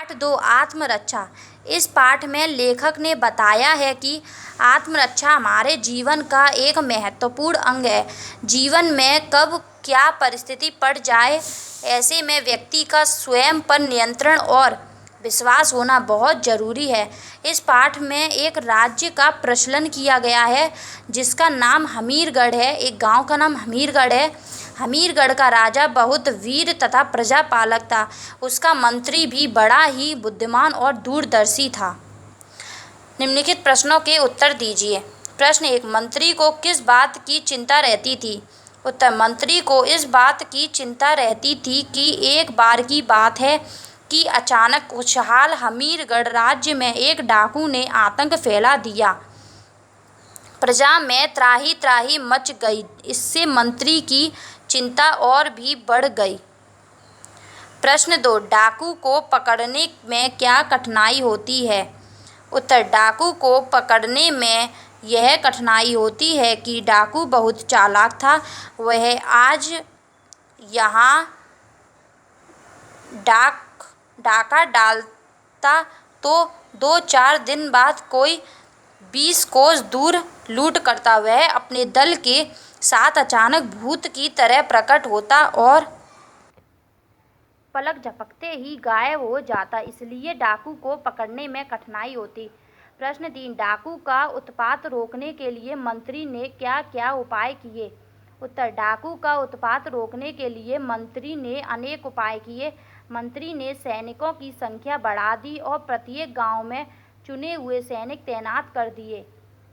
पाठ 2 आत्मरक्षा। इस पाठ में लेखक ने बताया है कि आत्मरक्षा हमारे जीवन का एक महत्वपूर्ण अंग है। जीवन में कब क्या परिस्थिति पड़ जाए, ऐसे में व्यक्ति का स्वयं पर नियंत्रण और विश्वास होना बहुत जरूरी है। इस पाठ में एक राज्य का प्रचलन किया गया है जिसका नाम हमीरगढ़ है। एक गांव का नाम हमीरगढ़ है। हमीरगढ़ का राजा बहुत वीर तथा प्रजापालक था। उसका मंत्री भी बड़ा ही बुद्धिमान और दूरदर्शी था। निम्नलिखित प्रश्नों के उत्तर दीजिए। प्रश्न 1, मंत्री को किस बात की चिंता रहती थी? उत्तर, मंत्री को इस बात की चिंता रहती थी कि एक बार की बात है कि अचानक खुशहाल हमीरगढ़ राज्य में एक डाकू ने आतंक फैला दिया। प्रजा में त्राही त्राही मच गई। इससे मंत्री की चिंता और भी बढ़ गई। प्रश्न 2, डाकू को पकड़ने में क्या कठिनाई होती है? उत्तर, डाकू को पकड़ने में यह कठिनाई होती है कि डाकू बहुत चालाक था। वह आज यहाँ डाका डालता तो 2-4 दिन बाद कोई 20 कोस दूर लूट करता। वह अपने दल के साथ अचानक भूत की तरह प्रकट होता और पलक झपकते ही गायब हो जाता। इसलिए डाकू को पकड़ने में कठिनाई होती। प्रश्न 3, डाकू का उत्पात रोकने के लिए मंत्री ने क्या क्या उपाय किए? उत्तर, डाकू का उत्पात रोकने के लिए मंत्री ने अनेक उपाय किए। मंत्री ने सैनिकों की संख्या बढ़ा दी और प्रत्येक गांव में चुने हुए सैनिक तैनात कर दिए।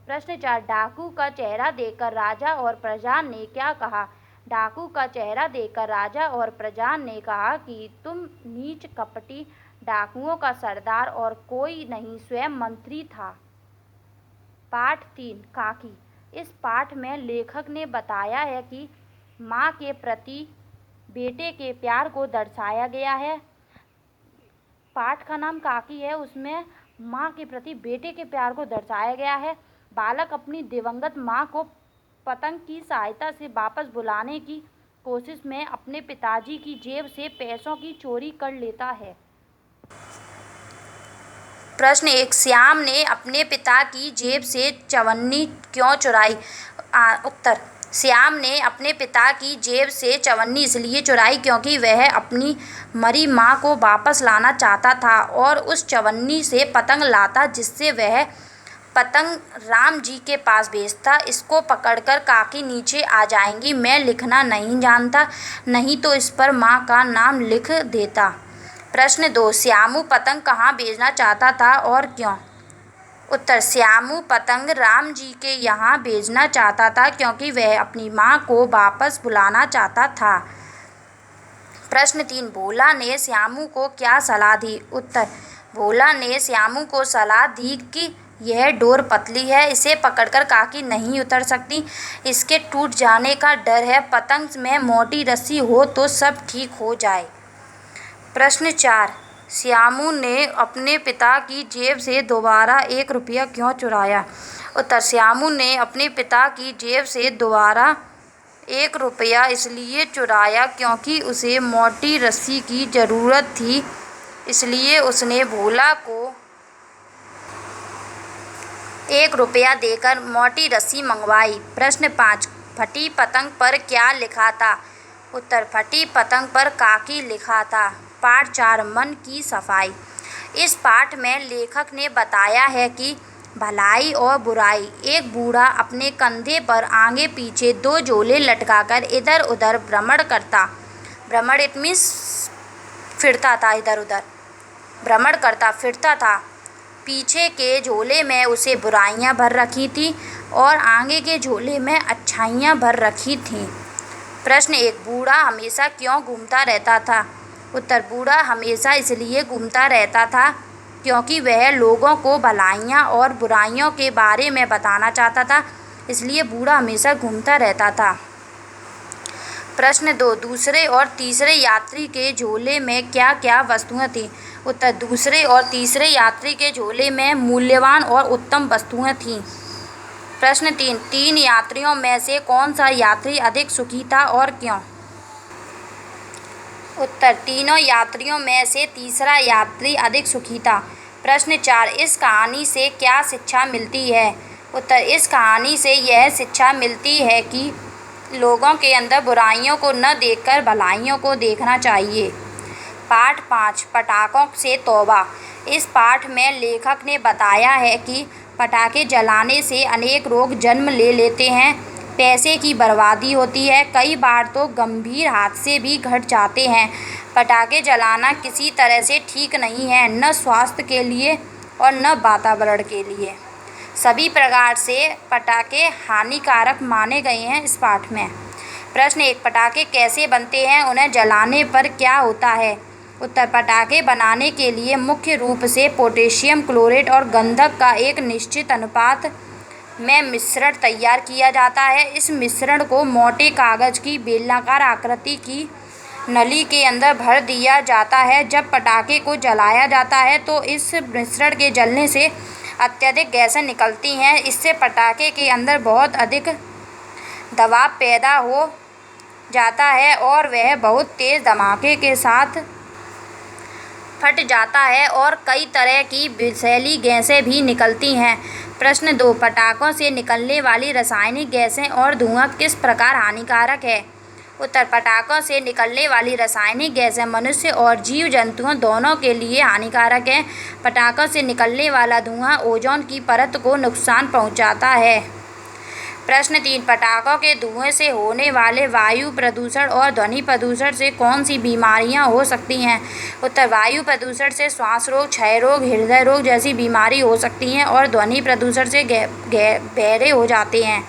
प्रश्न 4, डाकू का चेहरा देखकर राजा और प्रजा ने क्या कहा? डाकू का चेहरा देखकर राजा और प्रजा ने कहा कि तुम नीच कपटी डाकुओं का सरदार और कोई नहीं, स्वयं मंत्री था। पाठ 3 काकी। इस पाठ में लेखक ने बताया है कि माँ के प्रति बेटे के प्यार को दर्शाया गया है। पाठ का नाम काकी है, उसमें माँ के प्रति बेटे के प्यार को दर्शाया गया है। बालक अपनी दिवंगत माँ को पतंग की सहायता से वापस बुलाने की कोशिश में अपने पिताजी की जेब से पैसों की चोरी कर लेता है। प्रश्न 1, श्याम ने अपने पिता की जेब से चवन्नी क्यों चुराई? उत्तर, श्याम ने अपने पिता की जेब से चवन्नी इसलिए चुराई क्योंकि वह अपनी मरी माँ को वापस लाना चाहता था और उस चवन्नी से पतंग लाता जिससे वह पतंग राम जी के पास भेजता। इसको पकड़कर काकी नीचे आ जाएंगी। मैं लिखना नहीं जानता, नहीं तो इस पर माँ का नाम लिख देता। प्रश्न 2, श्यामू पतंग कहाँ भेजना चाहता था और क्यों? उत्तर, श्यामू पतंग राम जी के यहाँ भेजना चाहता था क्योंकि वह अपनी माँ को वापस बुलाना चाहता था। प्रश्न 3, भोला ने श्यामू को क्या सलाह दी? उत्तर, भोला ने श्यामू को सलाह दी कि यह डोर पतली है, इसे पकड़कर काकी नहीं उतर सकती, इसके टूट जाने का डर है, पतंग में मोटी रस्सी हो तो सब ठीक हो जाए। प्रश्न 4, श्यामू ने अपने पिता की जेब से दोबारा 1 रुपया क्यों चुराया? उत्तर, श्यामू ने अपने पिता की जेब से दोबारा 1 रुपया इसलिए चुराया क्योंकि उसे मोटी रस्सी की ज़रूरत थी, इसलिए उसने भोला को 1 रुपया देकर मोटी रस्सी मंगवाई। प्रश्न 5, फटी पतंग पर क्या लिखा था? उत्तर, फटी पतंग पर काकी लिखा था। पाठ 4 मन की सफाई। इस पाठ में लेखक ने बताया है कि भलाई और बुराई। एक बूढ़ा अपने कंधे पर आगे पीछे 2 झोले लटकाकर इधर उधर भ्रमण करता। भ्रमण इट मीन्स फिरता था, इधर उधर भ्रमण करता फिरता था। पीछे के झोले में उसे बुराइयां भर रखी थी और आगे के झोले में अच्छाइयां भर रखी थीं। प्रश्न 1, बूढ़ा हमेशा क्यों घूमता रहता था? उत्तर, बूढ़ा हमेशा इसलिए घूमता रहता था क्योंकि वह लोगों को भलाइयाँ और बुराइयों के बारे में बताना चाहता था, इसलिए बूढ़ा हमेशा घूमता रहता था। प्रश्न 2, दूसरे और तीसरे यात्री के झोले में क्या क्या वस्तुएं थीं? उत्तर, दूसरे और तीसरे यात्री के झोले में मूल्यवान और उत्तम वस्तुएं थीं। प्रश्न 3, 3 यात्रियों में से कौन सा यात्री अधिक सुखी था और क्यों? उत्तर, तीनों यात्रियों में से तीसरा यात्री अधिक सुखी था। प्रश्न 4, इस कहानी से क्या शिक्षा मिलती है? उत्तर, इस कहानी से यह शिक्षा मिलती है कि लोगों के अंदर बुराइयों को न देखकर भलाइयों को देखना चाहिए। पाठ 5, पटाखों से तौबा। इस पाठ में लेखक ने बताया है कि पटाखे जलाने से अनेक रोग जन्म ले लेते हैं, पैसे की बर्बादी होती है, कई बार तो गंभीर हादसे भी घट जाते हैं। पटाखे जलाना किसी तरह से ठीक नहीं है, न स्वास्थ्य के लिए और न वातावरण के लिए। सभी प्रकार से पटाखे हानिकारक माने गए हैं इस पाठ में। प्रश्न 1, पटाखे कैसे बनते हैं? उन्हें जलाने पर क्या होता है? उत्तर, पटाखे बनाने के लिए मुख्य रूप से पोटेशियम क्लोराइड और गंधक का एक निश्चित अनुपात में मिश्रण तैयार किया जाता है। इस मिश्रण को मोटे कागज की बेलनाकार आकृति की नली के अंदर भर दिया जाता है। जब पटाखे को जलाया जाता है तो इस मिश्रण के जलने से अत्यधिक गैसें निकलती हैं। इससे पटाखे के अंदर बहुत अधिक दबाव पैदा हो जाता है और वह बहुत तेज़ धमाके के साथ फट जाता है और कई तरह की विषैली गैसें भी निकलती हैं। प्रश्न 2, पटाखों से निकलने वाली रासायनिक गैसें और धुआं किस प्रकार हानिकारक है? उत्तर, पटाखों से निकलने वाली रासायनिक गैसें मनुष्य और जीव जंतुओं दोनों के लिए हानिकारक हैं। पटाखों से निकलने वाला धुआं ओजोन की परत को नुकसान पहुंचाता है। प्रश्न 3, पटाखों के धुएं से होने वाले वायु प्रदूषण और ध्वनि प्रदूषण से कौन सी बीमारियां हो सकती हैं? उत्तर, वायु प्रदूषण से श्वास रोग, क्षय रोग, हृदय रोग जैसी बीमारी हो सकती हैं और ध्वनि प्रदूषण से बहरे हो जाते हैं।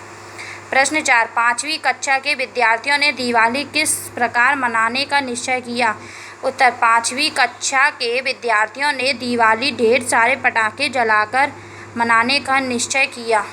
प्रश्न 4, 5वीं कक्षा के विद्यार्थियों ने दिवाली किस प्रकार मनाने का निश्चय किया? उत्तर, 5वीं कक्षा के विद्यार्थियों ने दिवाली ढेर सारे पटाखे जलाकर मनाने का निश्चय किया।